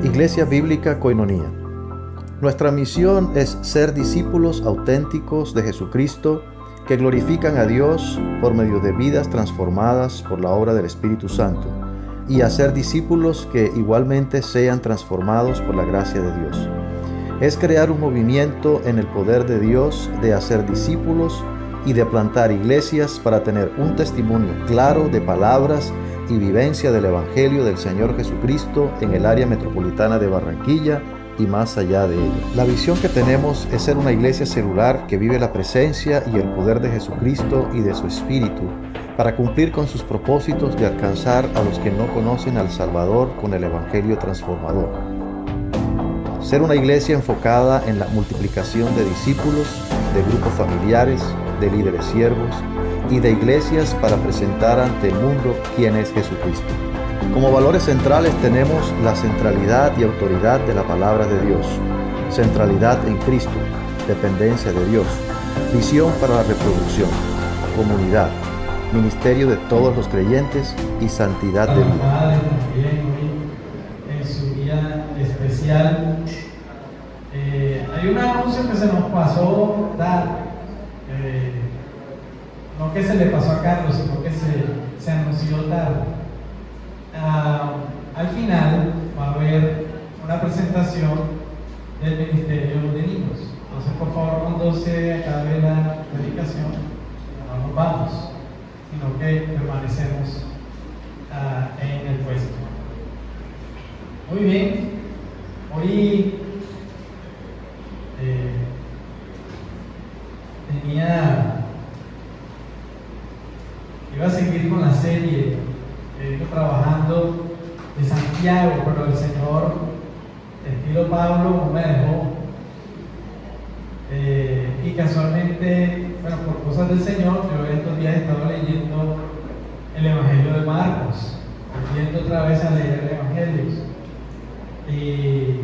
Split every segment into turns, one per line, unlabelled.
Iglesia Bíblica Koinonía. Nuestra misión es ser discípulos auténticos de Jesucristo que glorifican a Dios por medio de vidas transformadas por la obra del Espíritu Santo y hacer discípulos que igualmente sean transformados por la gracia de Dios. Es crear un movimiento en el poder de Dios de hacer discípulos y de plantar iglesias para tener un testimonio claro de palabras y vivencia del Evangelio del Señor Jesucristo en el área metropolitana de Barranquilla y más allá de ella. La visión que tenemos es ser una iglesia celular que vive la presencia y el poder de Jesucristo y de su Espíritu para cumplir con sus propósitos de alcanzar a los que no conocen al Salvador con el Evangelio transformador. Ser una iglesia enfocada en la multiplicación de discípulos, de grupos familiares, de líderes siervos y de iglesias para presentar ante el mundo quién es Jesucristo. Como valores centrales tenemos la centralidad y autoridad de la palabra de Dios, centralidad en Cristo, dependencia de Dios, visión para la reproducción, comunidad, ministerio de todos los creyentes y santidad de vida.
Padre, también hoy en su día especial. Hay un anuncio que se nos pasó dar, no que se le pasó a Carlos, sino que se anunció tarde. Al final va a haber una presentación del Ministerio de Niños. Entonces, por favor, cuando se acabe la predicación, no nos vamos, sino que permanecemos en el puesto. Muy bien, hoy iba a seguir con la serie que vengo trabajando de Santiago, pero el Señor, estilo Pablo, no me dejó. Y casualmente, bueno, por cosas del Señor, yo estos días he estado leyendo el Evangelio de Marcos, volviendo otra vez a leer el Evangelio. Y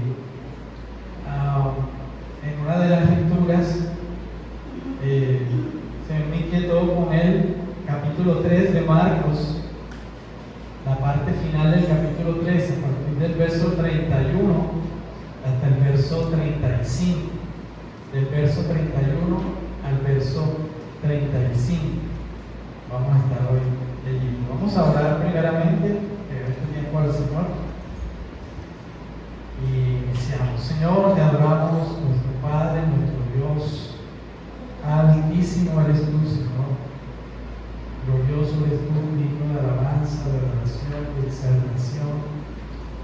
en una de las lecturas se me inquietó con el capítulo 3 de Marcos, la parte final del capítulo 3, a partir del verso 31 hasta el verso 35. Del verso 31 al verso 35. Vamos a estar hoy leyendo. Vamos a orar primeramente, este tiempo al Señor. Y iniciamos. Señor, te adoramos, nuestro Padre, nuestro Dios. Altísimo eres tú, Señor. Glorioso eres tú, digno de alabanza, de adoración, de exaltación.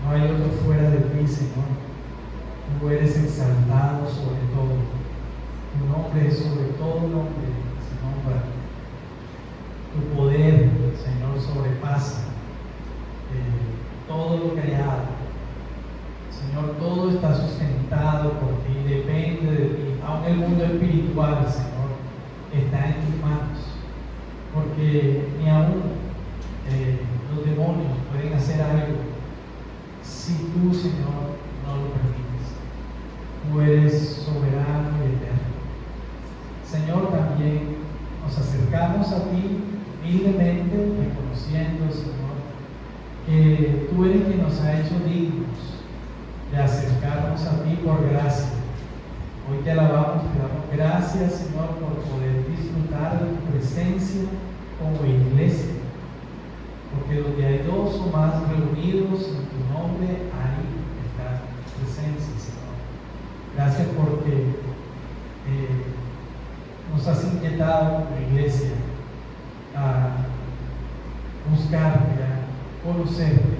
No hay otro fuera de ti, Señor. Tú eres exaltado sobre todo. Tu nombre es sobre todo nombre, Señor. Tu poder, Señor, sobrepasa todo lo creado. Señor, todo está sustentado por ti, depende de ti. Aún el mundo espiritual, Señor, está en tus manos. Porque ni aún los demonios pueden hacer algo si tú, Señor, no lo permites. Tú eres soberano y eterno. Señor, también nos acercamos a ti humildemente, reconociendo, Señor, que tú eres quien nos ha hecho dignos de acercarnos a ti por gracia. Hoy te alabamos, te damos gracias, Señor, por poder disfrutar de tu presencia como iglesia. Porque donde hay dos o más reunidos en tu nombre, ahí está tu presencia, Señor. Gracias porque nos has inquietado como iglesia a buscarte, a conocerte.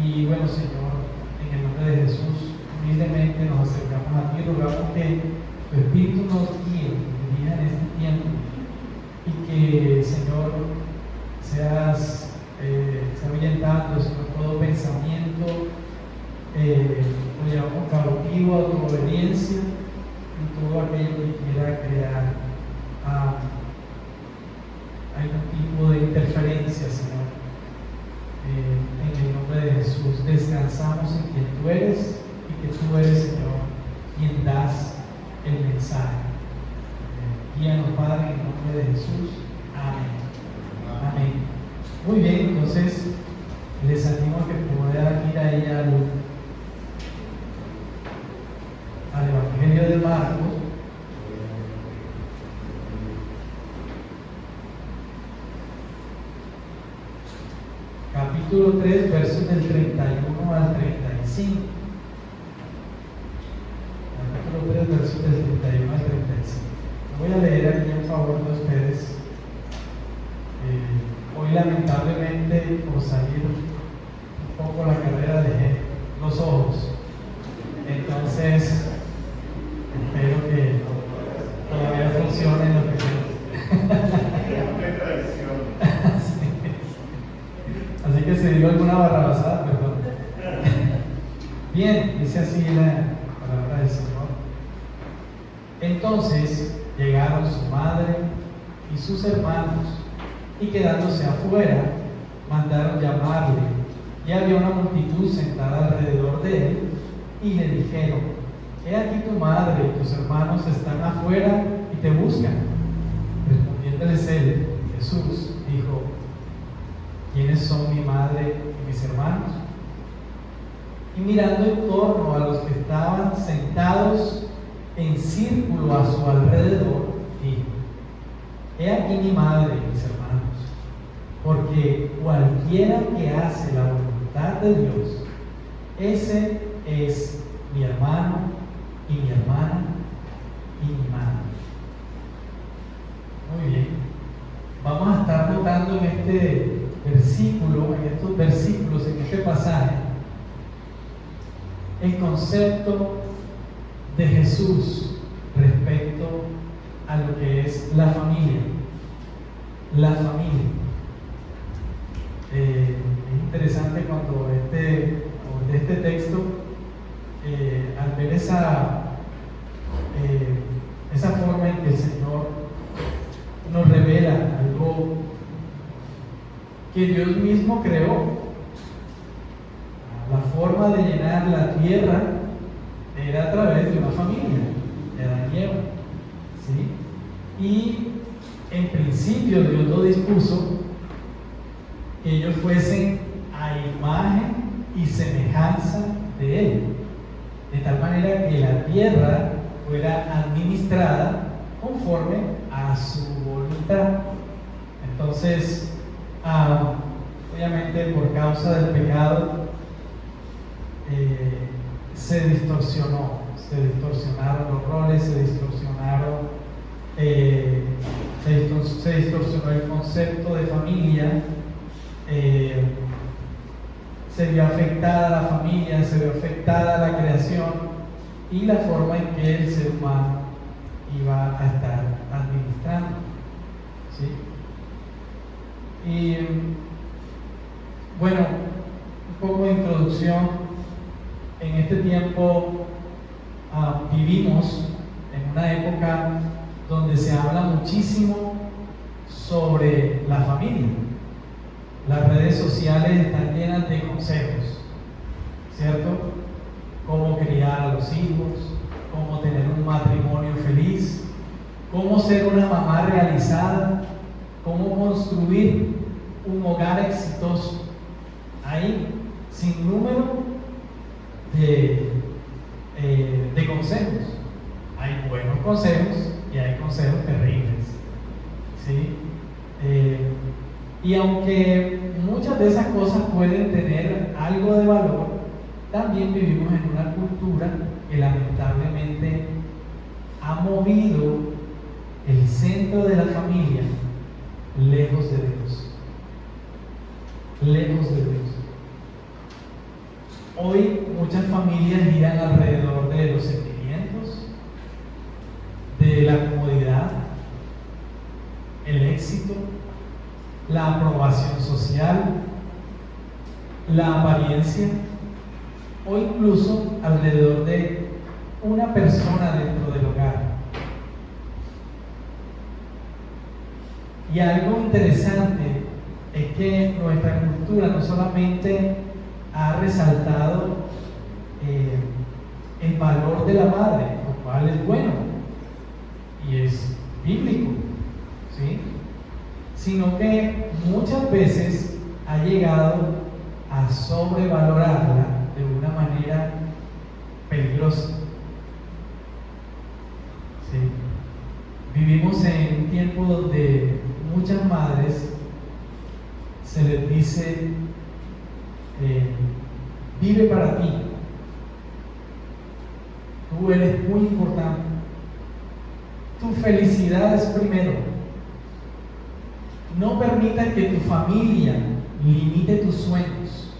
Y bueno, Señor, en el nombre de Jesús, humildemente nos acercamos a ti, rogamos que tu Espíritu nos guíe, nos dirija en este tiempo y que, Señor, seas ahuyentando, Señor, todo pensamiento, lo llevamos cautivo a tu obediencia y todo aquello que quiera crear algún tipo de interferencia, Señor. En el nombre de Jesús, descansamos en quien tú eres y que tú eres, Señor, quien das el mensaje. Guíanos, Padre, en el nombre de Jesús. Amén. Amén. Muy bien, entonces, el les animo a que puedan ir ahí al Evangelio de Marcos. Capítulo 3, versos del 31 al 35. Capítulo 3, versos del 31 al 35. Voy a leer aquí en favor de ustedes. Hoy lamentablemente, por salir un poco la carrera, dejé los ojos. Entonces, espero que todavía funcione lo que sí. Así que si digo alguna barrabasada, perdón. Bien, dice así la palabra del Señor. Entonces llegaron su madre y sus hermanos, y quedándose afuera, mandaron llamarle, y había una multitud sentada alrededor de él, y le dijeron: he aquí tu madre y tus hermanos están afuera y te buscan. Respondiéndoles él, Jesús, dijo: ¿quiénes son mi madre y mis hermanos? Y mirando en torno a los que estaban sentados en círculo a su alrededor, dijo: he aquí mi madre y mis hermanos, porque cualquiera que hace la voluntad de Dios, ese es mi hermano y mi hermana y mi madre. Muy bien, vamos a estar notando en este versículo, en estos versículos, en este pasaje, el concepto de Jesús respecto a lo que es la familia. La familia. Es interesante cuando este texto, al ver esa forma en que el Señor nos revela algo que Dios mismo creó. La forma de llenar la tierra era a través de una familia, de Adán y Eva, ¿sí? Y en principio Dios lo dispuso que ellos fuesen a imagen y semejanza de Él, de tal manera que la tierra fuera administrada conforme a su voluntad. Entonces, obviamente por causa del pecado, se distorsionaron los roles, se distorsionó el concepto de familia, se vio afectada la familia, se vio afectada la creación y la forma en que el ser humano iba a estar administrando, ¿sí? Y bueno, un poco de introducción. En este tiempo vivimos en una época donde se habla muchísimo sobre la familia. Las redes sociales están llenas de consejos, ¿cierto? Cómo criar a los hijos, cómo tener un matrimonio feliz, cómo ser una mamá realizada, cómo construir un hogar exitoso. Hay sin número de consejos. Hay buenos consejos y hay consejos terribles, ¿sí? Y aunque muchas de esas cosas pueden tener algo de valor, también vivimos en una cultura que lamentablemente ha movido el centro de la familia lejos de Dios. Lejos de Dios. Hoy muchas familias giran alrededor de los sentimientos, de la comodidad, el éxito, la aprobación social, la apariencia, o incluso alrededor de una persona dentro del hogar. Y algo interesante es que nuestra cultura no solamente ha resaltado el valor de la madre, lo cual es bueno y es bíblico, ¿sí? Sino que muchas veces ha llegado a sobrevalorarla de una manera peligrosa. ¿Sí? Vivimos en un tiempo donde muchas madres se les dice, vive para ti, tú eres muy importante, tu felicidad es primero, no permitas que tu familia limite tus sueños,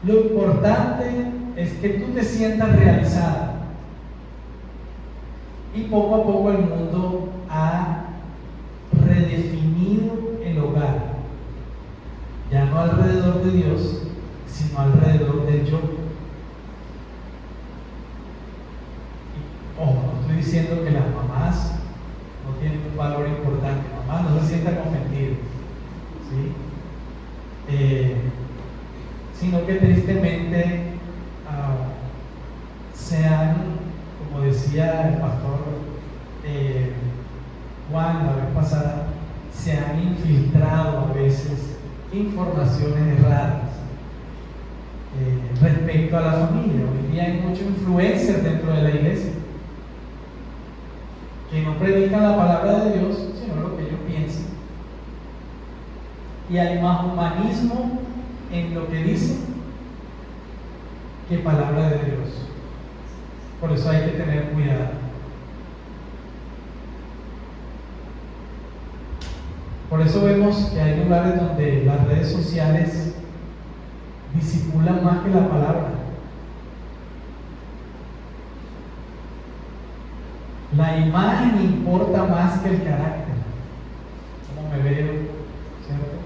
lo importante es que tú te sientas realizada. Y poco a poco el mundo ha redefinido el hogar, ya no alrededor de Dios, sino alrededor del yo. Ojo, no estoy diciendo que las mamás no tienen un valor importante, mamás no se sientan ofendidas, ¿sí? Sino que tristemente se han, como decía el pastor Juan la vez pasada, se han infiltrado a veces informaciones erradas respecto a la familia. Hoy día hay muchos influencers dentro de la iglesia que no predican la palabra de Dios, sino lo que ellos piensan. Y hay más humanismo en lo que dicen que palabra de Dios. Por eso hay que tener cuidado. Por eso vemos que hay lugares donde las redes sociales disipulan más que la palabra. La imagen importa más que el carácter. ¿Cómo me veo? ¿Cierto?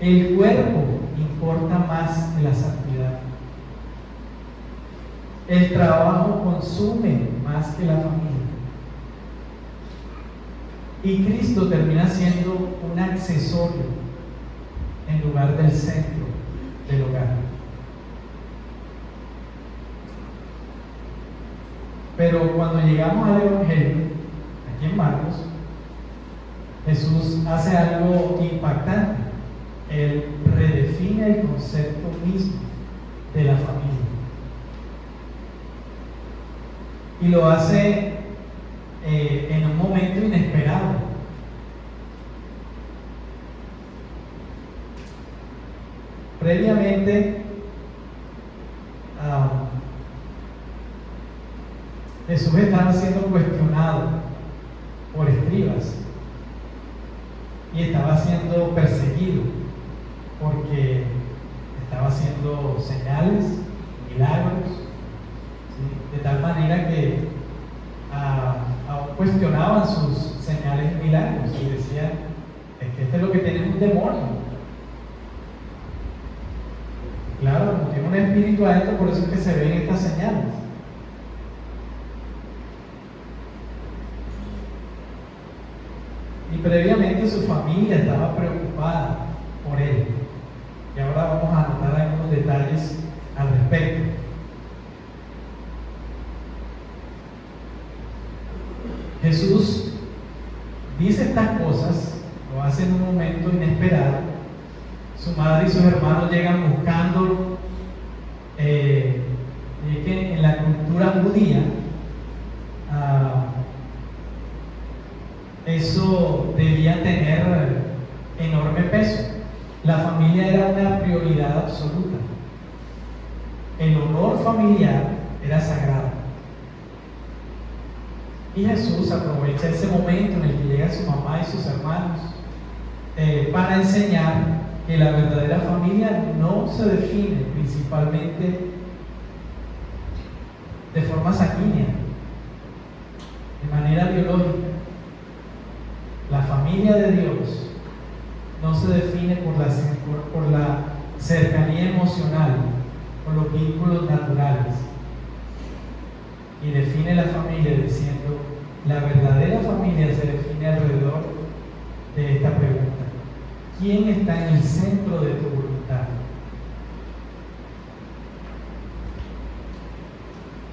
El cuerpo importa más que la santidad. El trabajo consume más que la familia. Y Cristo termina siendo un accesorio en lugar del centro del hogar. Pero cuando llegamos al Evangelio, aquí en Marcos, Jesús hace algo impactante. Él redefine el concepto mismo de la familia. Y lo hace en un momento inesperado. Previamente, Jesús estaba siendo cuestionado por escribas y estaba siendo perseguido porque estaba haciendo señales, milagros, ¿sí? De tal manera que aún cuestionaban sus señales y milagros y decían, es que este es lo que tiene un demonio. Claro, como tiene un espíritu adentro, por eso es que se ven estas señales. Y previamente su familia estaba preocupada por él. Y ahora vamos a anotar algunos detalles al respecto. Jesús dice estas cosas, lo hace en un momento inesperado. Su madre y sus hermanos llegan buscándolo. Y que en la cultura judía eso debía tener enorme peso. La familia era una prioridad absoluta. El honor familiar era sagrado. Y Jesús aprovecha ese momento en el que llega su mamá y sus hermanos para enseñar que la verdadera familia no se define principalmente de forma sanguínea, de manera biológica. La familia de Dios no se define por la cercanía emocional, por los vínculos naturales. Y define la familia diciendo, la verdadera familia se define alrededor de esta pregunta: ¿quién está en el centro de tu voluntad?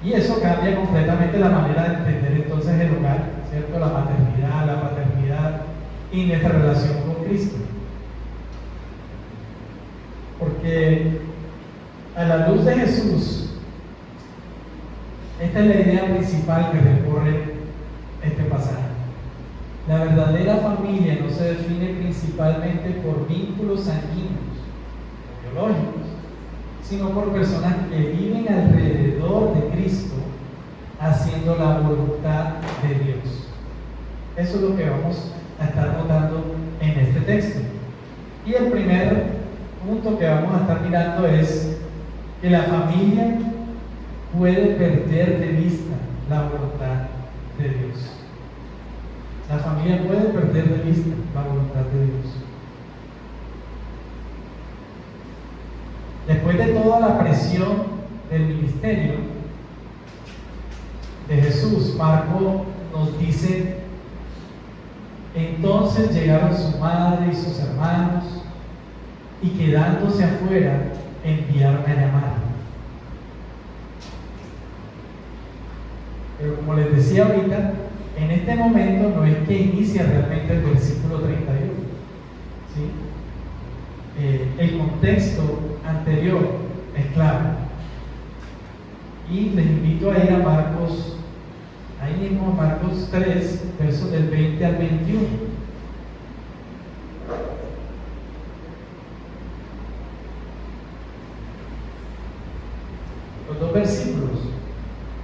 Y eso cambia completamente la manera de entender entonces el hogar, ¿cierto? La maternidad, la paternidad y nuestra relación con Cristo. Porque a la luz de Jesús, esta es la idea principal que recorre este pasaje. La verdadera familia no se define principalmente por vínculos sanguíneos o biológicos, sino por personas que viven alrededor de Cristo haciendo la voluntad de Dios. Eso es lo que vamos a estar notando en este texto. Y el primer punto que vamos a estar mirando es que la familia puede perder de vista la voluntad de Dios. La familia puede perder de vista la voluntad de Dios. Después de toda la presión del ministerio de Jesús, Marcos nos dice: entonces llegaron su madre y sus hermanos, y quedándose afuera, enviaron a llamar. Pero como les decía ahorita, en este momento no es que inicia realmente el versículo 31, ¿sí? El contexto anterior es clave. Y les invito a ir a Marcos, ahí mismo Marcos 3, versos del 20 al 21. Los dos versículos.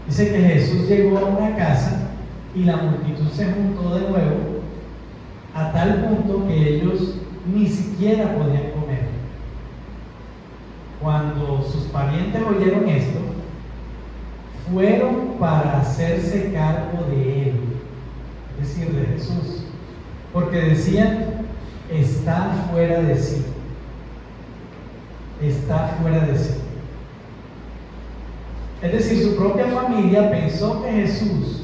Dice que Jesús llegó a una casa y la multitud se juntó de nuevo, a tal punto que ellos ni siquiera podían comer. Cuando sus parientes oyeron esto, fueron para hacerse cargo de él, es decir, de Jesús, porque decían: está fuera de sí, está fuera de sí. Es decir, su propia familia pensó que Jesús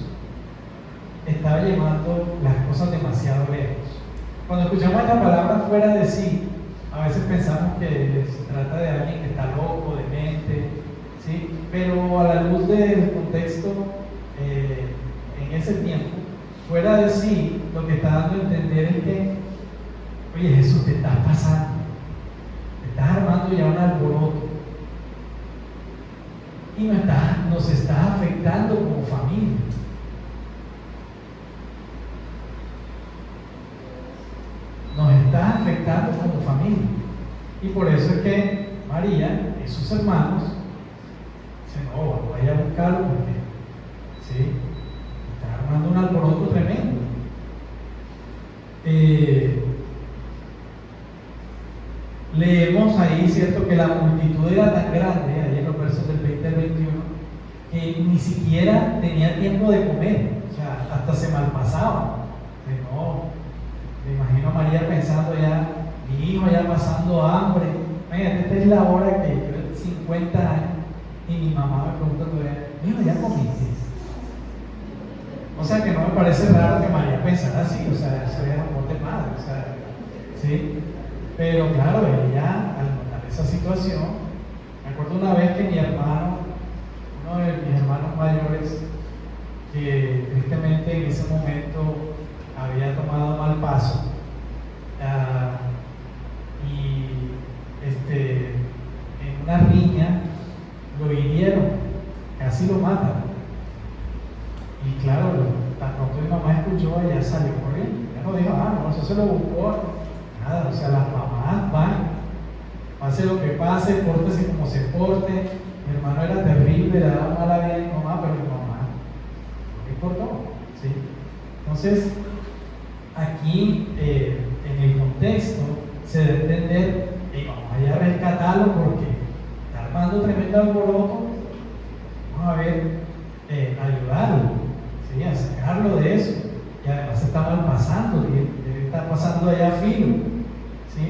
estaba llevando las cosas demasiado lejos. Cuando escuchamos esta palabra fuera de sí, a veces pensamos que se trata de alguien que está loco, demente, ¿sí? Pero a la luz del contexto en ese tiempo, fuera de sí, lo que está dando a entender es que, oye, Jesús, te estás pasando, te estás armando ya un alboroto y nos estás afectando como familia. Nos está afectando como familia. Y por eso es que María y sus hermanos dicen: no, vaya a buscarlo porque ¿sí? Está armando un alboroto tremendo. Leemos ahí, ¿cierto?, que la multitud era tan grande, ahí en los versos del 20 al 21, que ni siquiera tenía tiempo de comer, o sea, hasta se malpasaba. No, me imagino a María pensando ya: mi hijo ya pasando hambre. Fíjate, esta es la hora que yo 50 años y mi mamá me pregunta todavía: hijo, ¿ya comiste? O sea, que no me parece raro que María pensara así, o sea, eso era amor de madre, o sea, ¿sí? Pero claro, ella, al notar esa situación, me acuerdo una vez que mi hermano, uno de mis hermanos mayores, que tristemente en ese momento había tomado mal paso, y en una riña lo hirieron, casi lo matan. Y claro, tan pronto mi mamá escuchó, ella salió corriendo. Ella no dijo: no, eso se lo buscó. Nada, o sea, las mamás van, pase lo que pase, pórtese como se porte. Mi hermano era terrible, le daba mala vida a mi mamá, pero mi mamá no le importó, ¿sí? Entonces, aquí en el contexto se debe entender: vamos a ir a rescatarlo porque está armando tremendo alboroto, vamos a ver, ayudarlo, ¿sí?, a sacarlo de eso. Y además se está mal pasando, debe estar pasando allá a filo, ¿sí?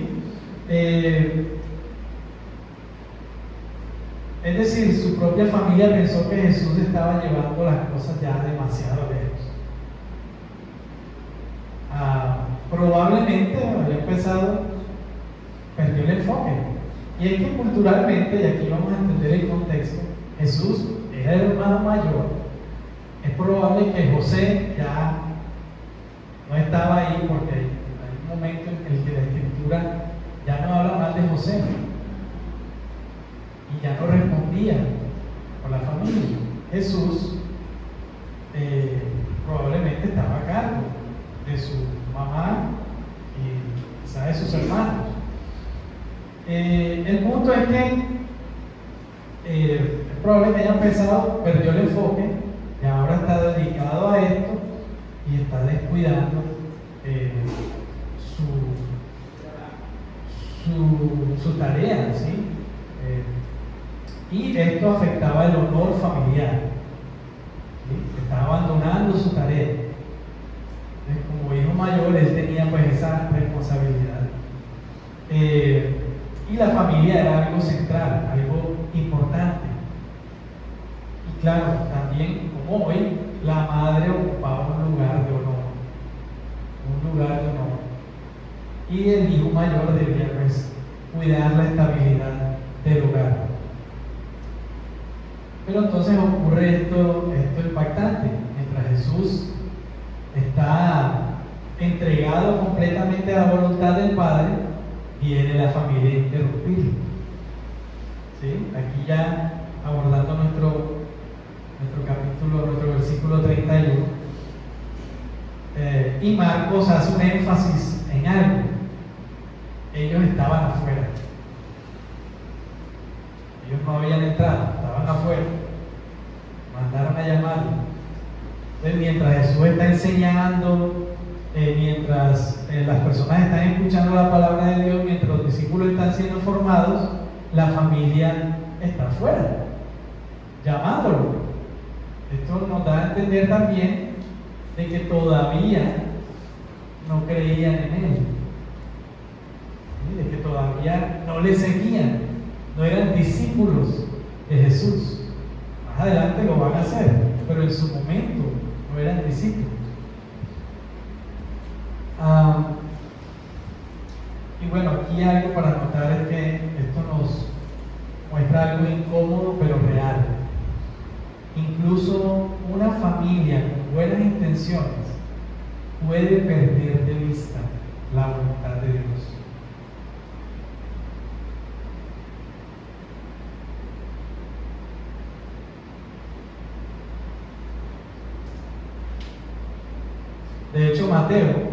Es decir, su propia familia pensó que Jesús estaba llevando las cosas ya demasiado lejos. Probablemente había empezado, perdió el enfoque. Y es que culturalmente, y aquí vamos a entender el contexto, Jesús era el hermano mayor. Es probable que José ya no estaba ahí, porque hay un momento en el que la Escritura ya no habla mal de José. ya no respondían por la familia. Jesús probablemente estaba a cargo de su mamá y quizás de sus hermanos. El punto es que es probable que hayan pensado, perdió el enfoque y ahora está dedicado a esto y está descuidando su tarea, ¿sí? Y esto afectaba el honor familiar, ¿sí? Está abandonando su tarea. Como hijo mayor, él tenía pues esa responsabilidad. Y la familia era algo central, algo importante. Y claro, también como hoy, la madre ocupaba un lugar de honor. Un lugar de honor. Y el hijo mayor debía pues cuidar la estabilidad del hogar. Pero entonces ocurre esto impactante. Mientras Jesús está entregado completamente a la voluntad del Padre, viene la familia a interrumpirlo. ¿Sí? Aquí ya abordando nuestro capítulo, nuestro versículo 31. Y Marcos hace un énfasis en algo. Ellos estaban afuera. Ellos no habían entrado, estaban afuera. Mandaron a llamarlo. Entonces, mientras Jesús está enseñando, mientras las personas están escuchando la palabra de Dios, mientras los discípulos están siendo formados, la familia está afuera, llamándolo. Esto nos da a entender también de que todavía no creían en Él, de que todavía no le seguían, no eran discípulos de Jesús. Más adelante lo van a hacer, pero en su momento no eran discípulos. Y bueno, aquí algo para notar es que esto nos muestra algo incómodo pero real. Incluso una familia con buenas intenciones puede perder de vista la voluntad de Dios. De hecho, Mateo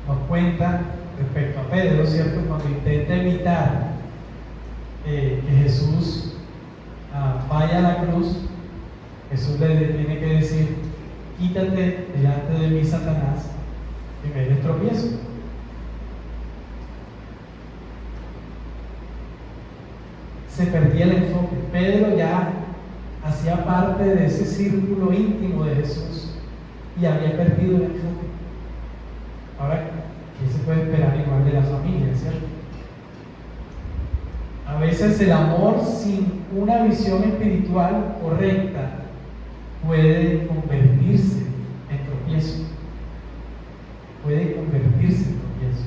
nos cuenta respecto a Pedro, ¿cierto? Cuando intenta evitar que Jesús vaya a la cruz, Jesús le tiene que decir: quítate delante de mí, Satanás, que me des tropiezo. Se perdía el enfoque. Pedro ya hacía parte de ese círculo íntimo de Jesús y había perdido el enfoque. Ahora, ¿qué se puede esperar igual de la familia, cierto? A veces el amor sin una visión espiritual correcta puede convertirse en tropiezo. Puede convertirse en tropiezo.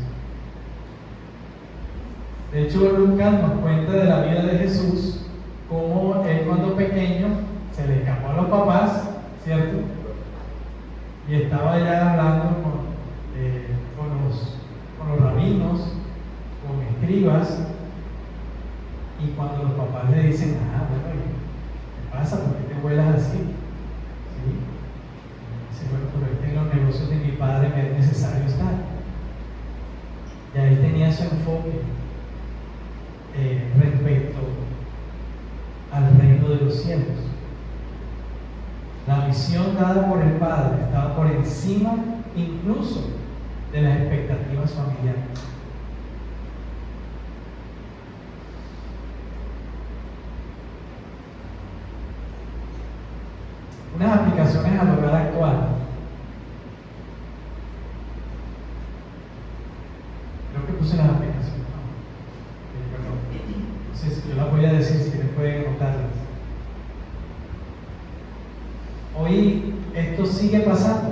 De hecho, Lucas nos cuenta de la vida de Jesús, cómo él cuando pequeño se le escapó a los papás, ¿cierto? Y estaba ya hablando con los rabinos, con escribas, y cuando los papás le dicen: bueno, ¿qué pasa? ¿Por qué te vuelas así? ¿Sí? Dice: bueno, pero es que en los negocios de mi padre me es necesario estar. Y ahí tenía su enfoque respecto al reino de los cielos. La misión dada por el Padre estaba por encima incluso de las expectativas familiares. Unas aplicaciones al hogar actual. Creo que puse las aplicaciones. Entonces, yo las voy a decir si ustedes pueden anotarlas. Hoy esto sigue pasando.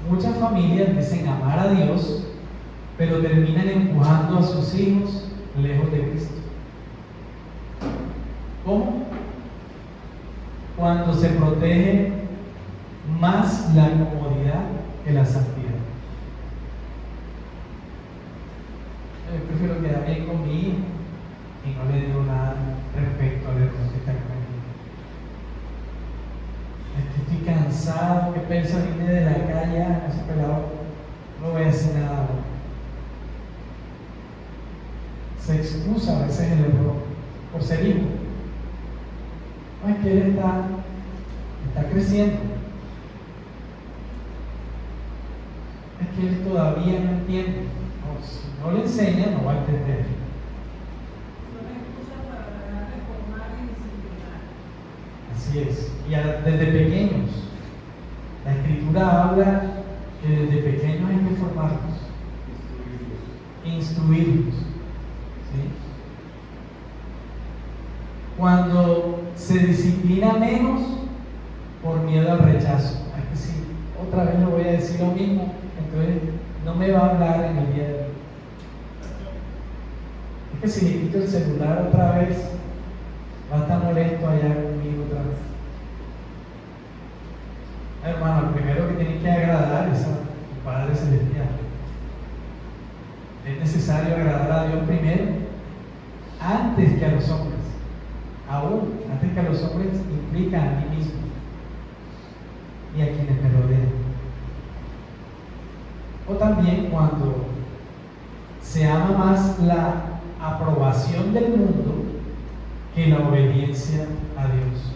Muchas familias dicen amar a Dios, pero terminan empujando a sus hijos lejos de Cristo. ¿Cómo? Cuando se protege más la comodidad que la santidad. Yo prefiero quedar bien con mi hijo y no le digo nada respecto Pelsa viene de la calle, ese pelado no voy a decir nada. Se excusa a veces el error por ser hijo. No, es que él está creciendo. Es que él todavía no entiende. No, si no le enseña, no va a entender. Así es. Y desde pequeños. La Escritura habla que desde pequeños hay que formarlos, instruirlos. ¿Sí? Cuando se disciplina menos por miedo al rechazo. Es que si otra vez le voy a decir lo mismo, entonces no me va a hablar en el día de hoy. Es que si le quito el celular otra vez, va a estar molesto allá conmigo otra vez. Hermano, lo primero que tiene que agradar es a tu Padre Celestial. Es necesario agradar a Dios primero, antes que a los hombres. Aún antes que a los hombres, implica a mí mismo y a quienes me rodean. O también cuando se ama más la aprobación del mundo que la obediencia a Dios.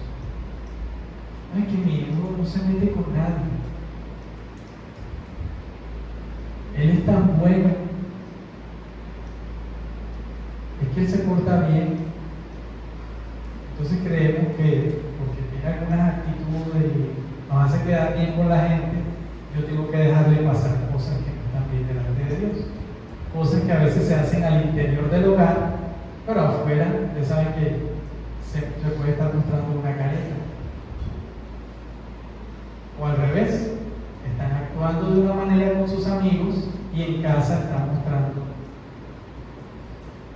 Ay, que mi hijo no se mete con nadie. Él es tan bueno. Es que él se porta bien. Entonces creemos que porque tiene algunas actitudes y nos hace quedar bien con la gente, yo tengo que dejarle pasar cosas que no están bien delante de Dios. Cosas que a veces se hacen al interior del hogar, pero afuera, ya saben que se puede estar mostrando una careta. O al revés, están actuando de una manera con sus amigos y en casa están mostrando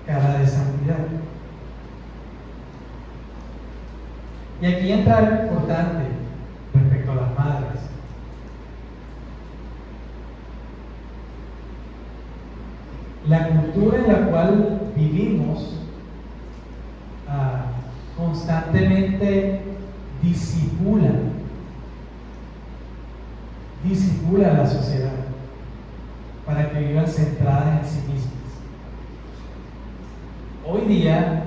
cara de santidad. Y aquí entra algo importante respecto a las madres. La cultura en la cual vivimos constantemente disipula a la sociedad para que vivan centradas en sí mismas. Hoy día,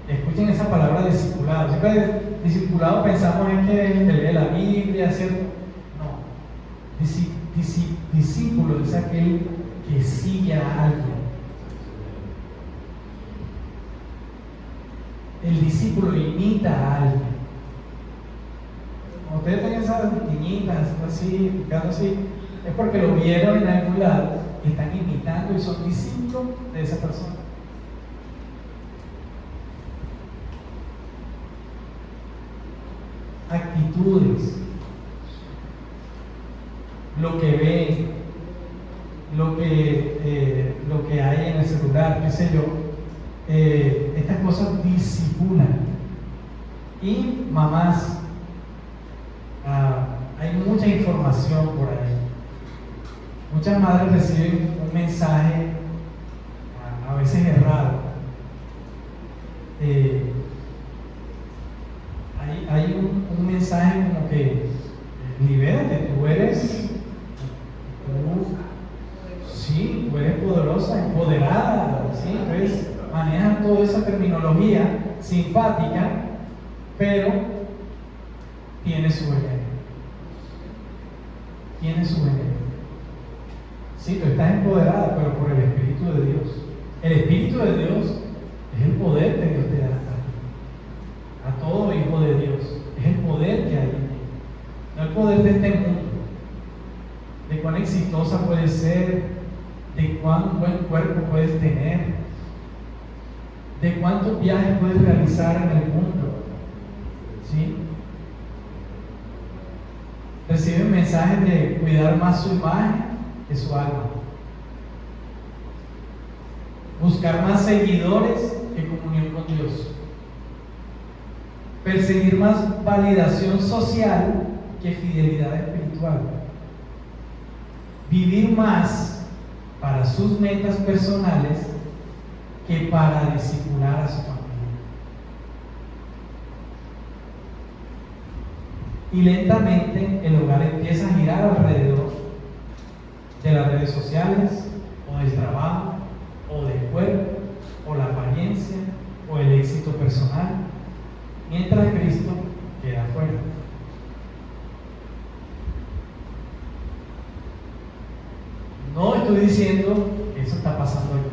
escuchen esa palabra discipulado. Siempre discipulado pensamos en que lee la Biblia, ¿cierto? No. Discípulo es aquel que sigue a alguien. El discípulo imita a alguien. Cuando ustedes tienen esas niñitas así, picando así, es porque lo vieron en algún lado y están imitando y son discípulos de esa persona. Actitudes, lo que ven, lo que hay en el celular, qué sé yo, estas cosas disipulan. Y mamás, hay mucha información por ahí. Muchas madres reciben un mensaje a veces errado. Hay un mensaje como que libérate, tú eres poderosa, empoderada, ¿sí? Entonces manejan toda esa terminología simpática, pero tiene su veneno. Sí, tú estás empoderada, pero por el Espíritu de Dios. El Espíritu de Dios es el poder que Dios te da a todo hijo de Dios. Es el poder que hay en ti, no el poder de este mundo, de cuán exitosa puedes ser, de cuán buen cuerpo puedes tener, de cuántos viajes puedes realizar en el mundo. ¿Sí? Reciben mensajes de cuidar más su imagen que su alma, buscar más seguidores que comunión con Dios, perseguir más validación social que fidelidad espiritual, vivir más para sus metas personales que para discipular a su familia. Y lentamente el hogar empieza a girar alrededor de las redes sociales, o del trabajo, o del cuerpo, o la apariencia, o el éxito personal, mientras Cristo queda fuera. No estoy diciendo que eso está pasando aquí,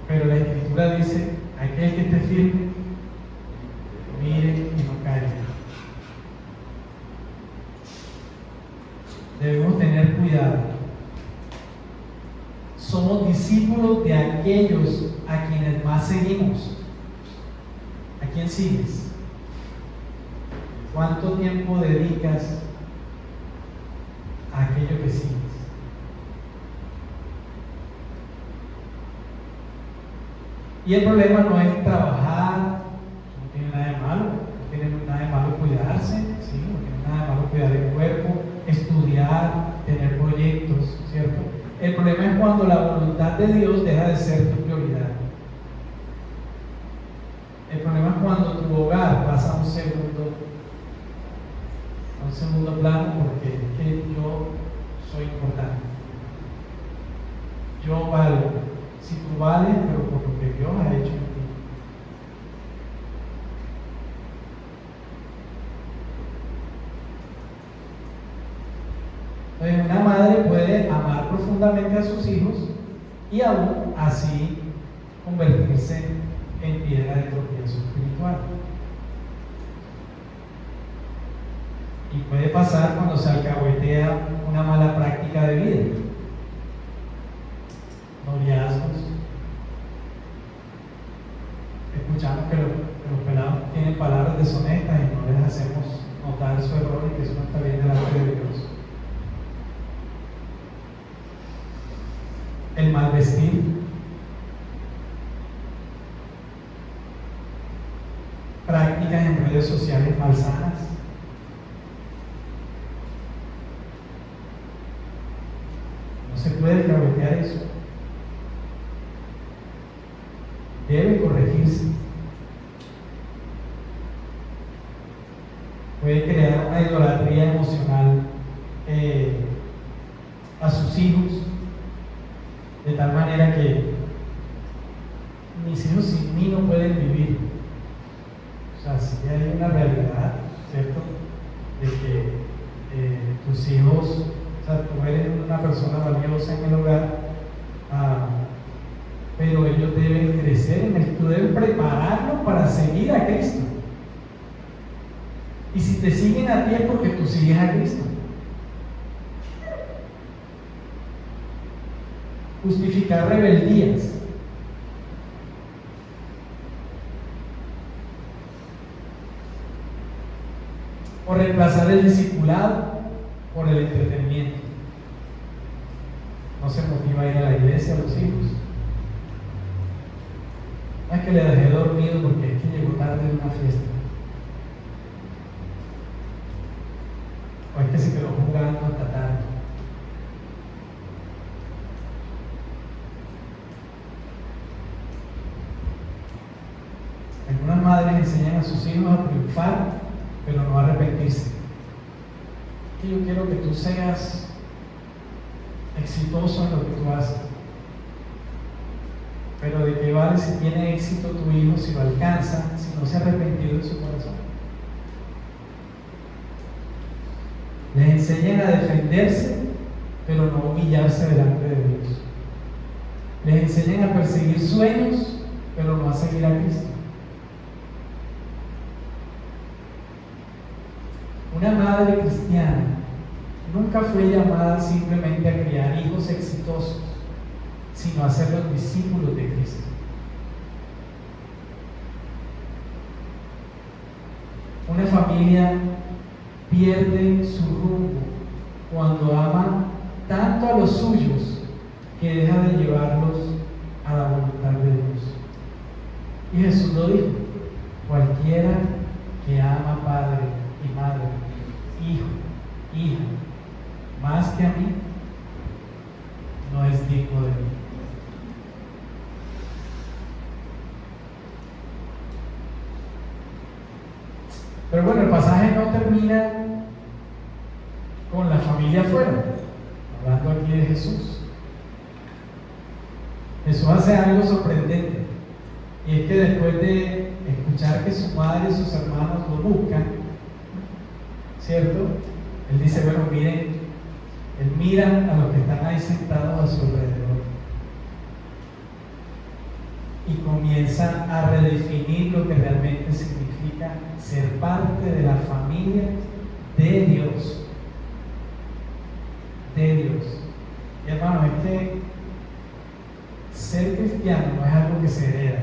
pero la Escritura dice: aquel que esté firme, mire y no caiga. Debemos tener cuidado. Somos discípulos de aquellos a quienes más seguimos. ¿A quién sigues? ¿Cuánto tiempo dedicas a aquello que sigues? Y el problema no es trabajar, no tiene nada de malo, no tiene nada de malo cuidarse, ¿sí? No tiene nada de malo cuidar el cuerpo, estudiar, tener proyectos, ¿cierto? El problema es cuando la voluntad de Dios deja de ser tu prioridad. El problema es cuando tu hogar pasa a un segundo plano, porque es que yo soy importante. Yo valgo. Si tú vales, pero por lo que Dios ha hecho en ti. Entonces, una madre puede amar profundamente a sus hijos y aún así convertirse en piedra de tropiezo espiritual. Y puede pasar cuando se alcahuetea una mala práctica de vida. Noviazgos. Escuchamos que los pelados tienen palabras deshonestas y no les hacemos notar su error y que eso no está bien delante de Dios. El mal vestir. Prácticas en redes sociales malsanas. No se puede alcahuetear eso. Debe corregirse. Puede crear una idolatría emocional a sus hijos, de tal manera que mis hijos sin mí no pueden vivir. O sea, sí hay una realidad, ¿cierto? De que tus hijos, o sea, tú eres una persona valiosa en el hogar, pero ellos deben crecer en el, tú debes prepararlos para seguir a Cristo. Y si te siguen a ti es porque tú sigues a Cristo. Justificar rebeldías. O reemplazar el discipulado por el entretenimiento. No se motiva a ir a la iglesia a los hijos. No es que le dejé dormido porque es que llegó tarde de una fiesta. O es que se quedó jugando hasta tarde. Algunas madres enseñan a sus hijos a triunfar, pero no a arrepentirse. Que yo quiero que tú seas exitoso en lo que tú haces. Pero ¿de qué vale si tiene éxito tu hijo, si lo alcanza, si no se ha arrepentido en su corazón? Les enseñan a defenderse, pero no humillarse delante de Dios. Les enseñan a perseguir sueños, pero no a seguir a Cristo. Una madre cristiana nunca fue llamada simplemente a criar hijos exitosos, sino a ser los discípulos de Cristo. Una familia pierde su rumbo cuando ama tanto a los suyos que deja de llevarlos a la voluntad de Dios. Y Jesús lo dijo: cualquiera que ama padre y madre, hijo, hija, más que a mí, no es digno de mí. Pero bueno, el pasaje no termina con la familia afuera, hablando aquí de Jesús. Jesús hace algo sorprendente, y es que después de escuchar que su madre y sus hermanos lo buscan, ¿cierto? Él dice, bueno, miren, él mira a los que están ahí sentados a su alrededor y comienza a redefinir lo que realmente significa ser parte de la familia de Dios. De Dios. Y hermano, es que ser cristiano no es algo que se hereda.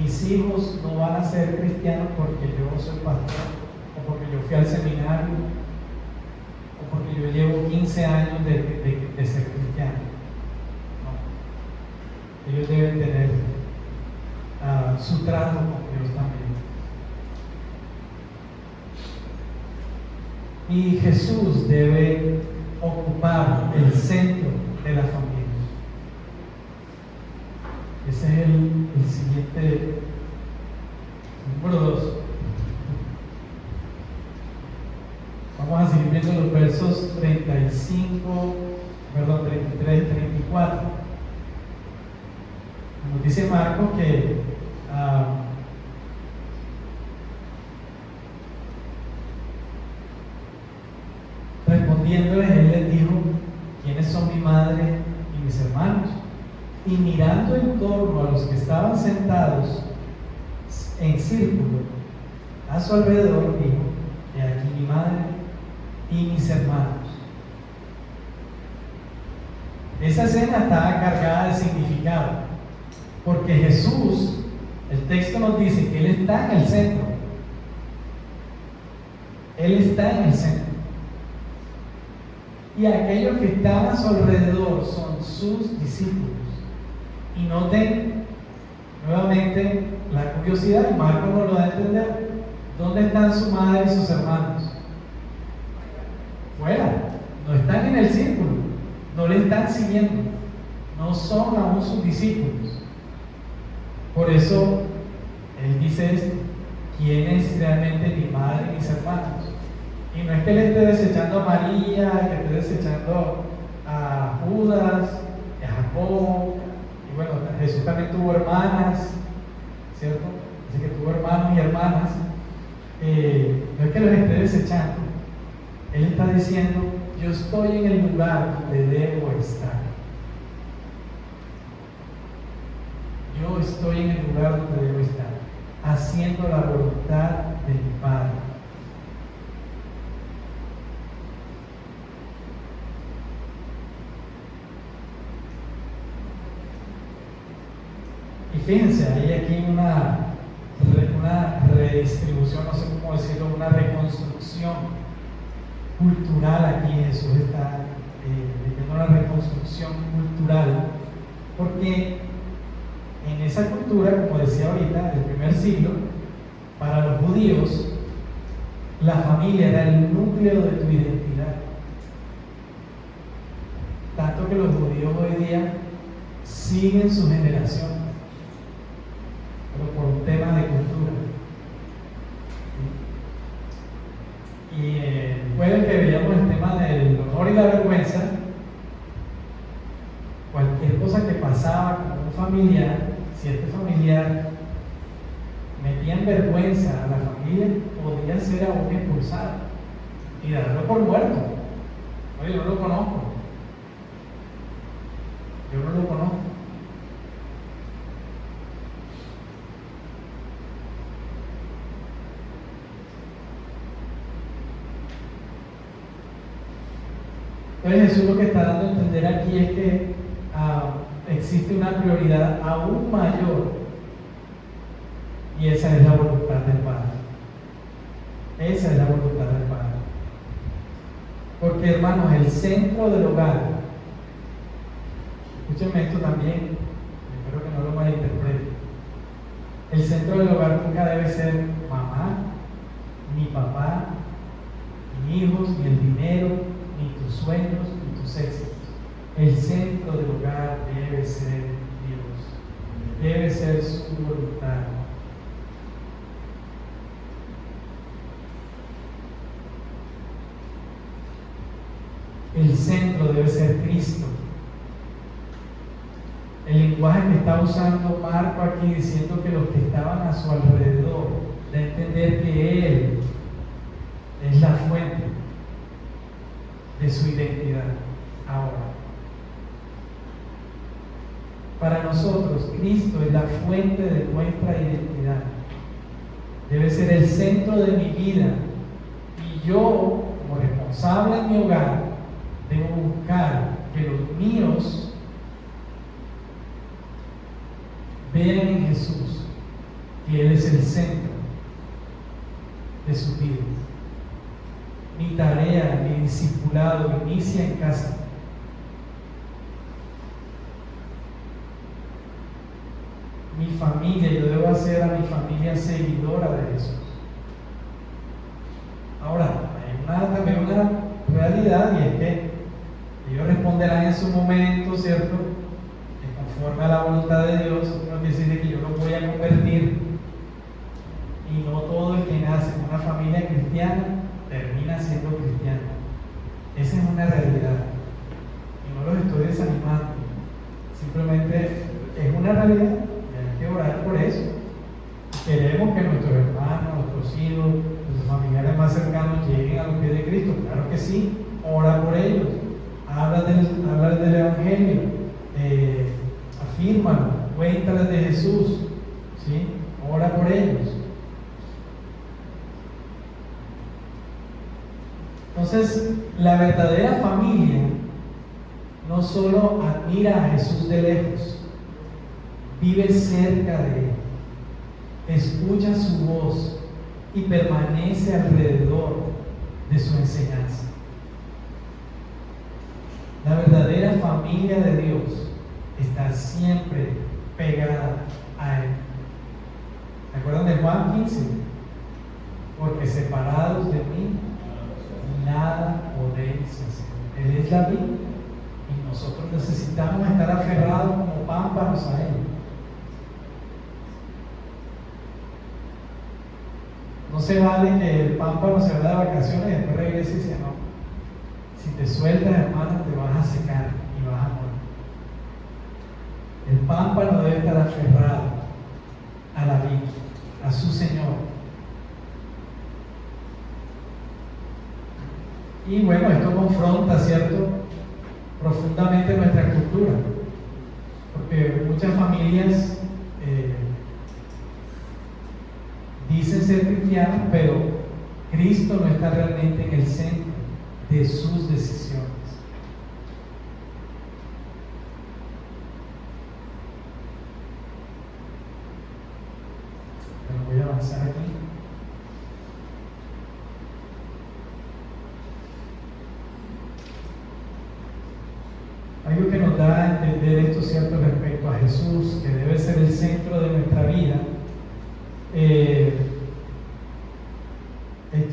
Mis hijos no van a ser cristianos porque yo soy pastor, o porque yo fui al seminario, o porque yo llevo 15 años de ser cristiano. No. Ellos deben tener su trato con Dios también. Y Jesús debe ocupar el centro de la familia. Ese es el siguiente, número 2. Vamos a seguir viendo los versos 33 y 34. Nos dice Marcos que respondiéndoles, él les dijo: ¿quiénes son mi madre y mis hermanos? Y mirando en torno a los que estaban sentados en círculo a su alrededor, dijo: he aquí mi madre y mis hermanos. Esa escena está cargada de significado, porque Jesús, el texto nos dice que Él está en el centro. Él está en el centro. Y aquellos que están a su alrededor son sus discípulos. Y noten nuevamente la curiosidad, y Marcos nos lo da a entender. ¿Dónde están su madre y sus hermanos? Fuera. No están en el círculo. No le están siguiendo. No son aún sus discípulos. Por eso Él dice esto: ¿quién es realmente mi madre y mis hermanos? Y no es que le esté desechando a María, que esté desechando a Judas, a Jacob. Y bueno, Jesús también tuvo hermanas, ¿cierto? Dice que tuvo hermanos y hermanas. No es que los esté desechando. Él está diciendo: yo estoy en el lugar donde debo estar. Yo estoy en el lugar donde debo estar, haciendo la voluntad de mi Padre. Y fíjense, hay aquí una redistribución, no sé cómo decirlo, una reconstrucción cultural. Aquí Jesús está metiendo una reconstrucción cultural, porque en esa cultura, como decía ahorita, del primer siglo, para los judíos, la familia era el núcleo de tu identidad. Tanto que los judíos hoy día siguen su generación, pero por un tema de cultura. Y puede que veamos el tema del honor y la vergüenza. Cualquier cosa que pasaba con un familiar, si este familiar metía en vergüenza a la familia, podía ser aún expulsado y darlo por muerto. Oye, yo no lo conozco. Yo no lo conozco. Entonces Jesús lo que está dando a entender aquí es que existe una prioridad aún mayor, y esa es la voluntad del Padre. Esa es la voluntad del Padre. Porque, hermanos, el centro del hogar, escúchenme esto también, espero que no lo malinterpreten. El centro del hogar nunca debe ser mamá, ni papá, ni hijos, ni el dinero, ni tus sueños, ni tus éxitos. El centro del hogar debe ser Dios, debe ser su voluntad. el centro debe ser Cristo. El lenguaje que está usando Marco aquí, diciendo que los que estaban a su alrededor, de entender que Él es la fuente de su identidad ahora. Para nosotros, Cristo es la fuente de nuestra identidad. Debe ser el centro de mi vida. Y yo, como responsable en mi hogar, debo buscar que los míos vean en Jesús que Él es el centro de su vida. Mi tarea, mi discipulado inicia en casa. Mi familia, yo debo hacer a mi familia seguidora de Jesús. Ahora, hay también una realidad, y es que ellos responderán en su momento, ¿cierto? Que conforme a la voluntad de Dios, no quiere decir que yo lo voy a convertir. Y no todo el que nace en una familia cristiana termina siendo cristiano. Esa es una realidad. Y no los estoy desanimando. Simplemente es una realidad. Hay que orar por eso. Queremos que nuestros hermanos, nuestros hijos, nuestros familiares más cercanos lleguen a los pies de Cristo. Claro que sí. Ora por ellos. Habla del Evangelio. Afírmalo. Cuéntales de Jesús. ¿Sí? Ora por ellos. Entonces, la verdadera familia no solo admira a Jesús de lejos, vive cerca de Él, escucha su voz y permanece alrededor de su enseñanza. La verdadera familia de Dios está siempre pegada a Él. ¿Se acuerdan de Juan 15? Porque separados de mí, nada podéis hacer. Él es la vida y nosotros necesitamos estar aferrados como pámpanos a Él. No se vale que el pámpano se vaya de vacaciones y después regrese y dice, no, si te sueltas, hermano, te vas a secar y vas a morir. El pámpano debe estar aferrado a la vida, a su Señor. Y bueno, esto confronta, ¿cierto?, profundamente nuestra cultura, porque muchas familias dicen ser cristianos, pero Cristo no está realmente en el centro de sus decisiones. Pero voy a avanzar aquí. Algo que nos da a entender esto, ¿cierto?, respecto a Jesús, que debe ser el centro de nuestra vida,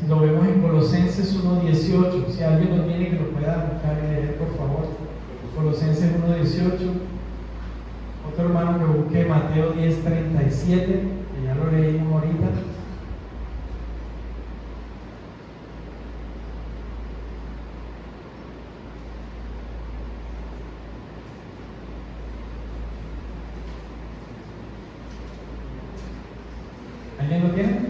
lo vemos en Colosenses 1:18. Si alguien lo tiene, que lo pueda buscar y leer, por favor. Colosenses 1:18. Otro hermano que busque Mateo 10:37, que ya lo leímos ahorita. ¿Alguien lo tiene?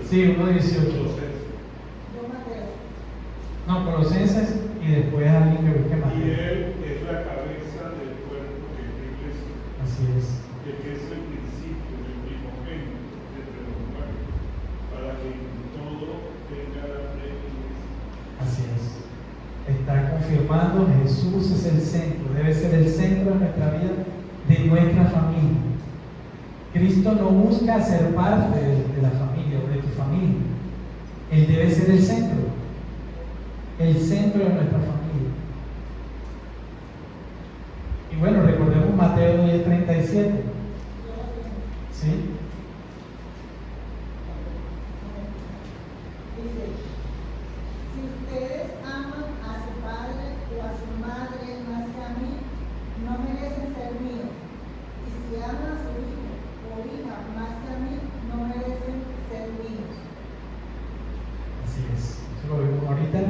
Sí, 1:18. No, Colosenses, y después alguien que busque Mateo.
Y Él es la cabeza del cuerpo de la iglesia.
Así es.
El que es el principio, el primogénito entre los muertos, para que en todo tenga la preeminencia.
Así es. Está confirmando, Jesús es el centro, debe ser el centro de nuestra vida, de nuestra familia. Cristo no busca ser parte de la familia o de tu familia. Él debe ser el centro de nuestra familia. Y bueno, recordemos Mateo 10:37. ¿Sí?
Dice, si ustedes aman a su padre o a su madre más que a mí, no merecen ser míos. Y si aman a su hijo o hija más que a mí, no merecen ser míos.
Así es. Eso lo vemos ahorita.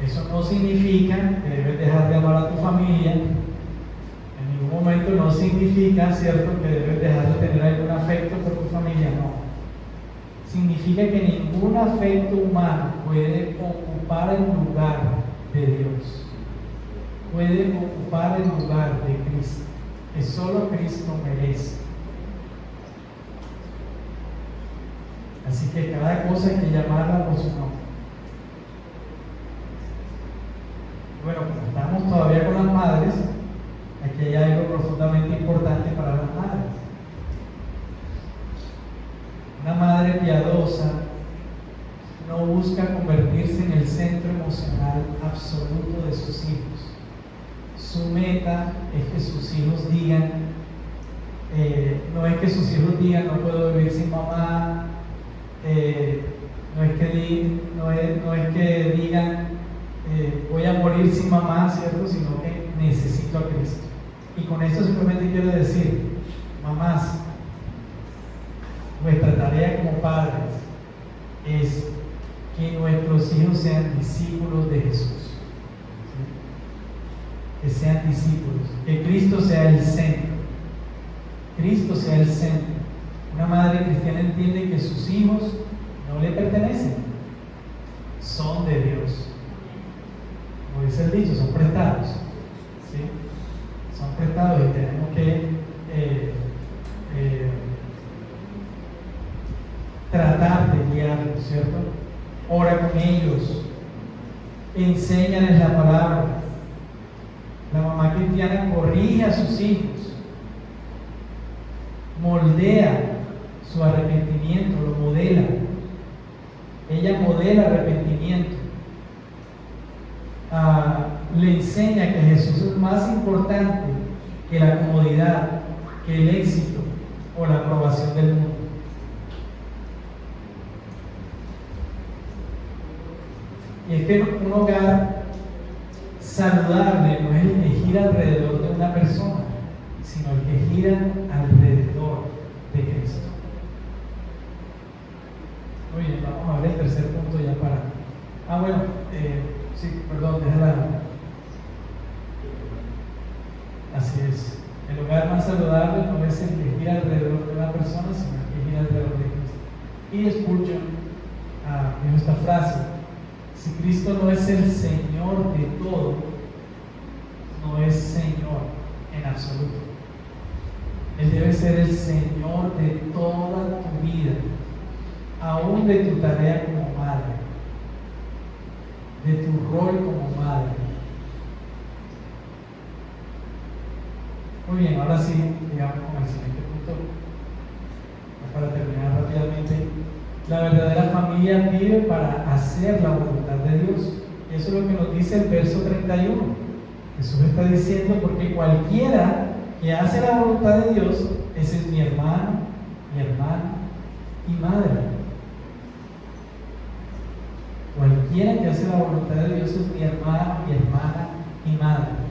Eso no significa que debes dejar de amar a tu familia. En ningún momento no significa, ¿cierto?, que debes dejar de tener algún afecto por tu familia. No. Significa que ningún afecto humano puede ocupar el lugar de Dios. Puede ocupar el lugar de Cristo, que solo Cristo merece. Así que cada cosa hay que llamarla por su nombre. Bueno, como estamos todavía con las madres, aquí hay algo profundamente importante para las madres. Una madre piadosa no busca convertirse en el centro emocional absoluto de sus hijos. Su meta es que sus hijos digan, no es que sus hijos digan no puedo vivir sin mamá, no es que digan voy a morir sin mamá, ¿cierto? Sino que necesito a Cristo. Y con esto simplemente quiero decir, mamás, nuestra tarea como padres es que nuestros hijos sean discípulos de Jesús. ¿Sí? Que sean discípulos, que Cristo sea el centro. Cristo sea el centro. Una madre cristiana entiende que sus hijos no le pertenecen, son de Dios. Como dice el dicho, son prestados. ¿Sí? Son prestados y tenemos que tratar de guiarlos, ¿cierto? Ora con ellos, enséñales la palabra. La mamá cristiana corrige a sus hijos, moldea su arrepentimiento, lo modela. Ella modela arrepentimiento. Le enseña que Jesús es más importante que la comodidad, que el éxito o la aprobación del mundo. Y es que un hogar saludable no es el que gira alrededor de una persona, sino el que gira alrededor de Cristo. Muy bien, vamos a ver el tercer punto ya para... sí, perdón, déjala. Así es. El hogar más saludable no es el que gira alrededor de una persona, sino el que gira alrededor de Cristo. Y Spurgeon dijo esta frase: si Cristo no es el Señor de todo, no es Señor en absoluto. Él debe ser el Señor de toda tu vida, aún de tu tarea como madre, de tu rol como madre. Muy bien, ahora sí, llegamos con el siguiente punto, para terminar rápidamente. La verdadera familia vive para hacer la voluntad de Dios. Eso es lo que nos dice el verso 31. Jesús está diciendo, porque cualquiera que hace la voluntad de Dios, ese es mi hermano, mi hermana y madre. Cualquiera que hace la voluntad de Dios es mi hermano, mi hermana y madre.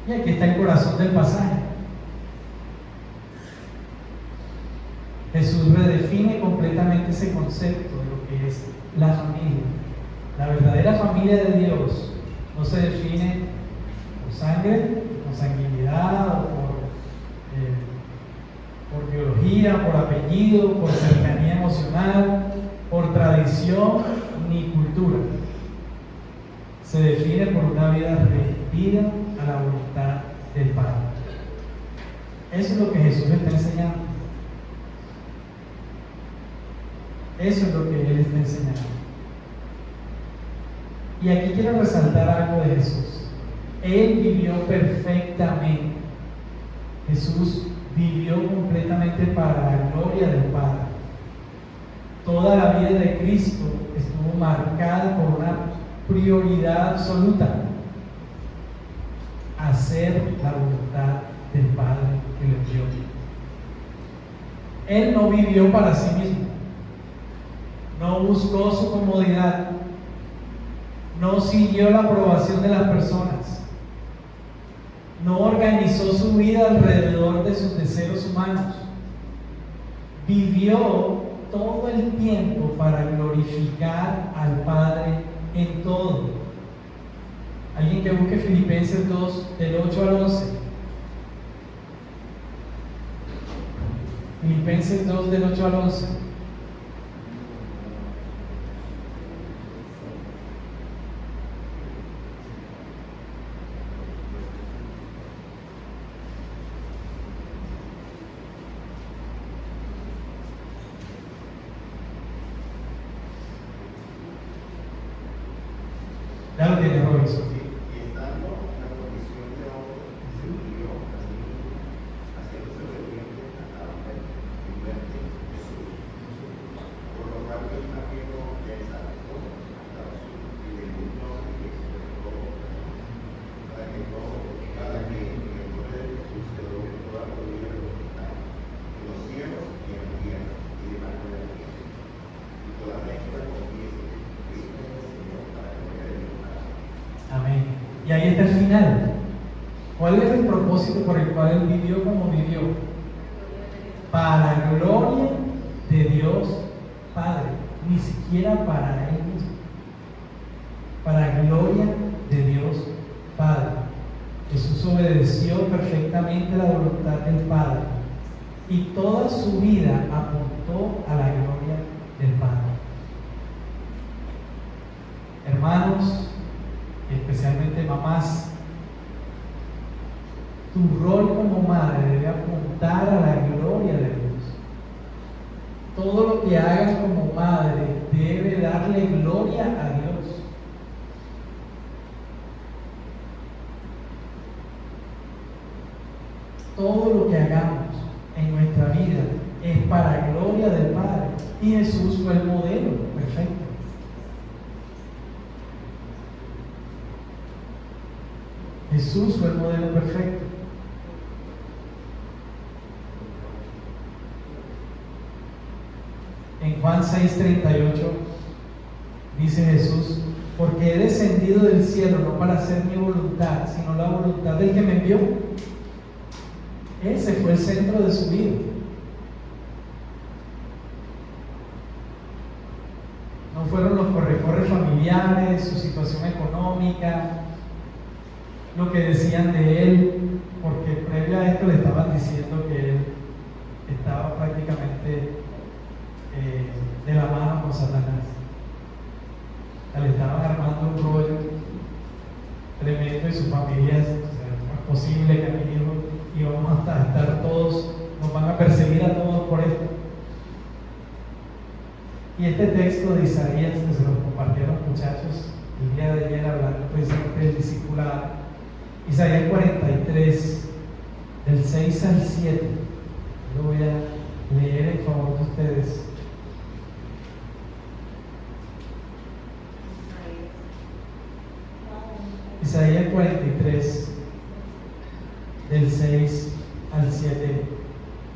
Y aquí está el corazón del pasaje. Jesús redefine completamente ese concepto de lo que es la familia. La verdadera familia de Dios no se define por sangre, por sanguinidad, o por biología, por apellido, por cercanía emocional, por tradición ni cultura. Se define por una vida rendida a la voluntad del Padre. Eso es lo que Jesús está enseñando. Eso es lo que Él está enseñando. Y aquí quiero resaltar algo de Jesús. Él vivió perfectamente. Jesús vivió completamente para la gloria del Padre. Toda la vida de Cristo estuvo marcada por una prioridad absoluta: hacer la voluntad del Padre que le dio. Él no vivió para sí mismo, no buscó su comodidad, no siguió la aprobación de las personas, no organizó su vida alrededor de sus deseos humanos. Vivió todo el tiempo para glorificar al Padre en todo, Alguien que busque Filipenses 2, del 8 al 11. Filipenses 2, del 8 al 11. Ya lo tiene Robinson.
Y estando en la condición de hombre, se unió a sí mismo, haciéndose obediente hasta la muerte y muerte de Jesús. Por lo cual Dios también lo exaltó hasta la suma y le dio un nombre que es sobre todo, para que cada quien en el nombre de Jesús se doble toda la rodilla de los que están en los cielos y en la tierra y debajo de la tierra. Y toda lengua confiese que Cristo es el Señor para la gloria de Dios.
Amén. Y ahí está el final. ¿Cuál es el propósito por el cual él vivió como vivió? Para gloria de Dios Padre, ni siquiera para él mismo. Para gloria de Dios Padre. Jesús obedeció perfectamente la voluntad del Padre y toda su vida apuntó a la gloria del Padre. Hermanos, especialmente mamás, tu rol como madre debe apuntar a la gloria de Dios. Todo lo que hagas como madre debe darle gloria a Dios. Todo lo que hagamos en nuestra vida es para gloria del Padre. Y Jesús fue el modelo perfecto. Jesús fue el modelo perfecto. En Juan 6:38 dice Jesús: porque he descendido del cielo no para hacer mi voluntad, sino la voluntad del que me envió. Ese fue el centro de su vida. No fueron los corre-corre familiares, su situación económica, lo que decían de él, porque previo a esto le estaban diciendo que él estaba prácticamente de la mano con Satanás. Le estaban armando un rollo tremendo y su familia, o sea, no es posible que a mi hijo íbamos a estar todos, nos van a perseguir a todos por esto. Y este texto de Isaías, que se lo compartieron los muchachos el día de ayer hablando precisamente del discipulado, Isaías 43, del 6 al 7, lo voy a leer en favor de ustedes. Isaías 43, del 6 al 7,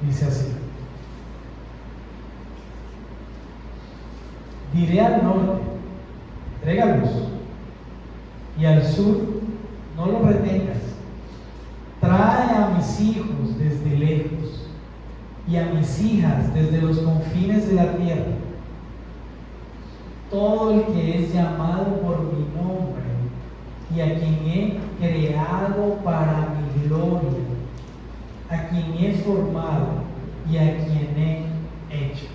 dice así: diré al norte, entrega luz, y al sur, no lo retengas. Trae a mis hijos desde lejos y a mis hijas desde los confines de la tierra. Todo el que es llamado por mi nombre y a quien he creado para mi gloria, a quien he formado y a quien he hecho.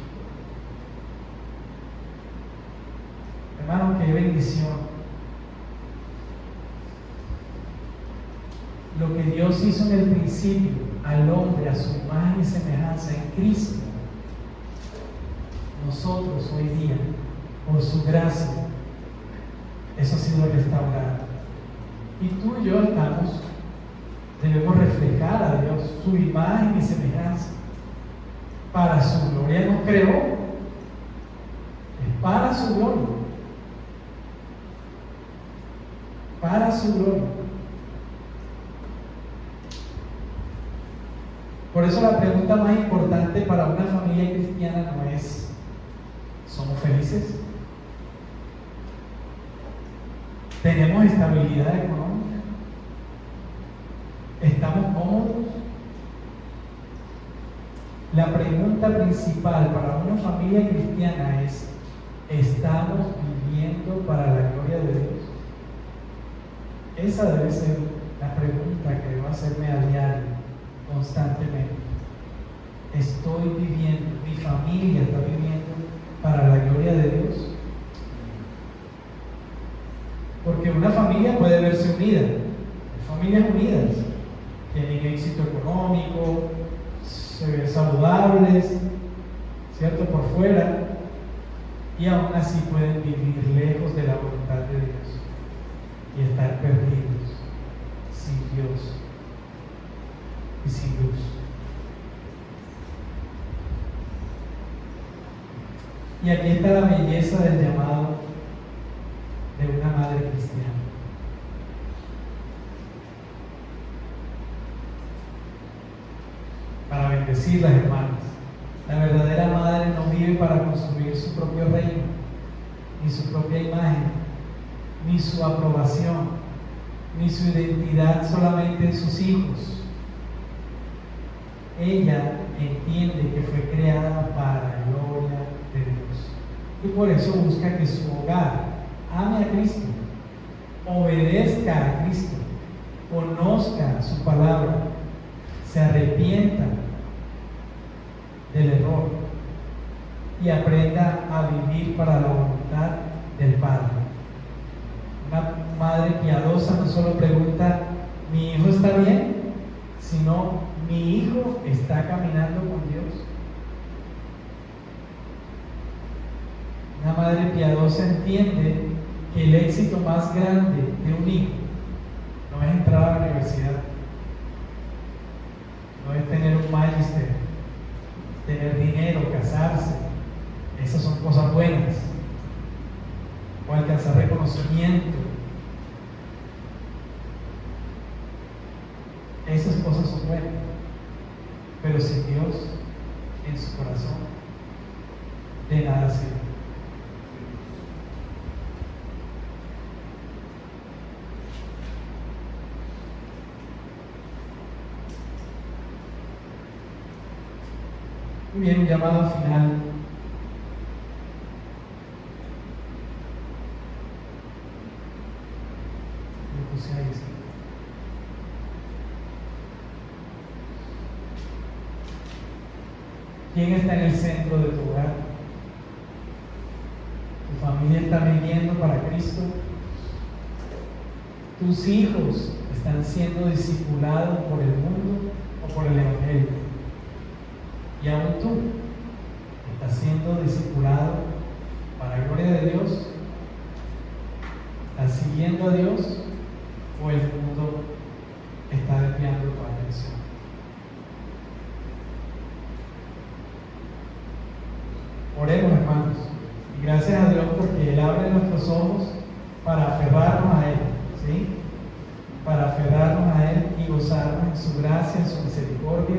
Hermano, qué bendición. Lo que Dios hizo en el principio al hombre a su imagen y semejanza en Cristo, nosotros hoy día, por su gracia, eso ha sido restaurado. Y tú y yo debemos reflejar a Dios, su imagen y semejanza. Para su gloria nos creó, es para su gloria. Para su gloria. Por eso la pregunta más importante para una familia cristiana no es: ¿somos felices? ¿Tenemos estabilidad económica? ¿Estamos cómodos? La pregunta principal para una familia cristiana es: ¿estamos viviendo para la gloria de Dios? Esa debe ser la pregunta que debo hacerme a diario, constantemente. ¿Estoy viviendo, mi familia está viviendo para la gloria de Dios? Porque una familia puede verse unida, familias unidas, tienen éxito económico, se ven saludables, ¿cierto? Por fuera, y aún así pueden vivir lejos de la voluntad de Dios y estar perdidos, sin Dios y sin luz. Y aquí está la belleza del llamado de una madre cristiana. Para bendecir las hermanas. La verdadera madre no vive para construir su propio reino, ni su propia imagen, ni su aprobación, ni su identidad solamente en sus hijos. Ella entiende que fue creada para la gloria de Dios y por eso busca que su hogar ame a Cristo, obedezca a Cristo, conozca su palabra, se arrepienta del error y aprenda a vivir para la voluntad del Padre. Una madre piadosa no solo pregunta, ¿mi hijo está bien?, sino, ¿mi hijo está caminando con Dios? Una madre piadosa entiende que el éxito más grande de un hijo no es entrar a la universidad, no es tener un magister, tener dinero, casarse. Esas son cosas buenas, o alcanzar reconocimiento. Esas cosas son buenas, pero sin Dios en su corazón, de nada sirve. Muy bien, un llamado final. ¿Quién está en el centro de tu hogar? ¿Tu familia está viviendo para Cristo? ¿Tus hijos están siendo discipulados por el mundo o por el Evangelio? Y aún tú estás siendo discipulado para la gloria de Dios. ¿Estás siguiendo a Dios o el mundo está desviando tu atención? Oremos, hermanos, y gracias a Dios porque Él abre nuestros ojos para aferrarnos a Él, ¿sí? Para aferrarnos a Él y gozarnos en su gracia, en su misericordia.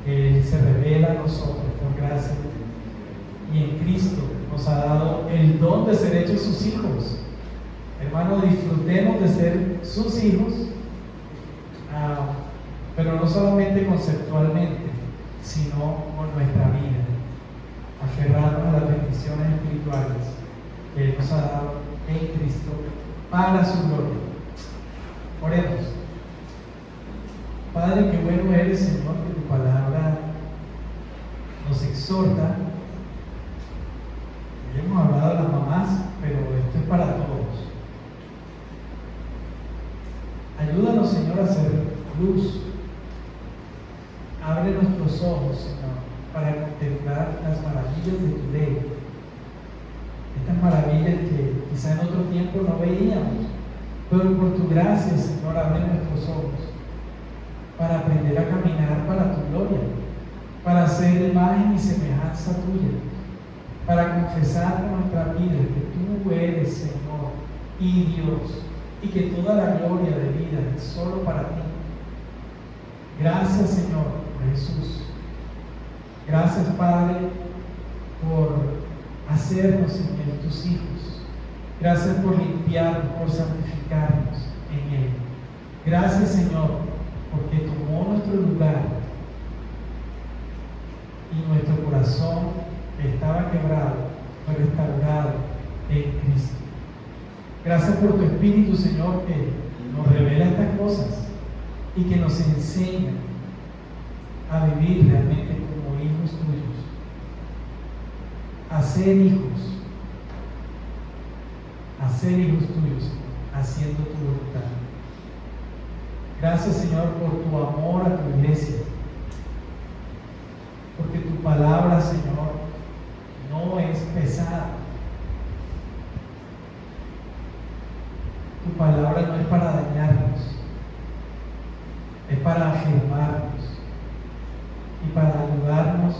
Él se revela a nosotros por gracia y en Cristo nos ha dado el don de ser hechos sus hijos. Hermanos, disfrutemos de ser sus hijos, pero no solamente conceptualmente, sino con nuestra vida, aferrarnos a las bendiciones espirituales que Él nos ha dado en Cristo para su gloria. Oremos. Padre, qué bueno eres, Señor, que tu palabra nos exhorta. Ya hemos hablado de las mamás, pero esto es para todos. Ayúdanos, Señor, a ser luz. Abre nuestros ojos, Señor, para contemplar las maravillas de tu ley. Estas maravillas que quizá en otro tiempo no veíamos, pero por tu gracia, Señor, abre nuestros ojos para aprender a caminar para tu gloria, para hacer imagen y semejanza tuya, para confesar con nuestra vida que tú eres, Señor, y Dios, y que toda la gloria de vida es solo para ti. Gracias, Señor, por Jesús. Gracias, Padre, por hacernos, Señor, tus hijos. Gracias por limpiarnos, por santificarnos en Él. Gracias, Señor, porque tomó nuestro lugar y nuestro corazón que estaba quebrado fue restaurado en Cristo. Gracias por tu Espíritu, Señor, que nos revela estas cosas y que nos enseña a vivir realmente como hijos tuyos, a ser hijos tuyos, haciendo tu voluntad. Gracias, Señor, por tu amor a tu iglesia, porque tu palabra, Señor, no es pesada. Tu palabra no es para dañarnos, es para afirmarnos y para ayudarnos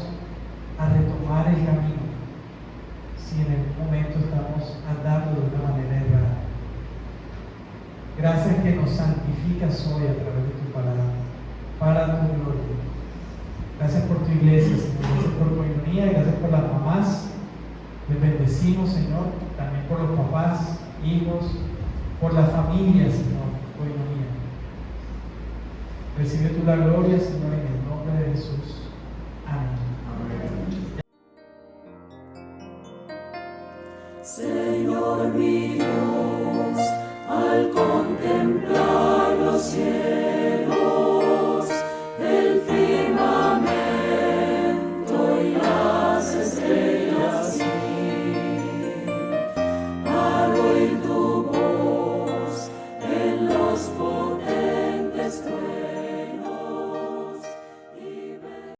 a retomar el camino si en algún momento estamos andando de una manera errada. Gracias que nos santificas hoy a través de tu palabra, para tu gloria. Gracias por tu iglesia, Señor. Gracias por tu comunidad, gracias por las mamás. Les bendecimos, Señor, también por los papás, hijos, por la familia, Señor, comunidad. Recibe tú la gloria, Señor, en el nombre de Jesús. Amén.
Señor mi Dios, al contemplar los cielos, el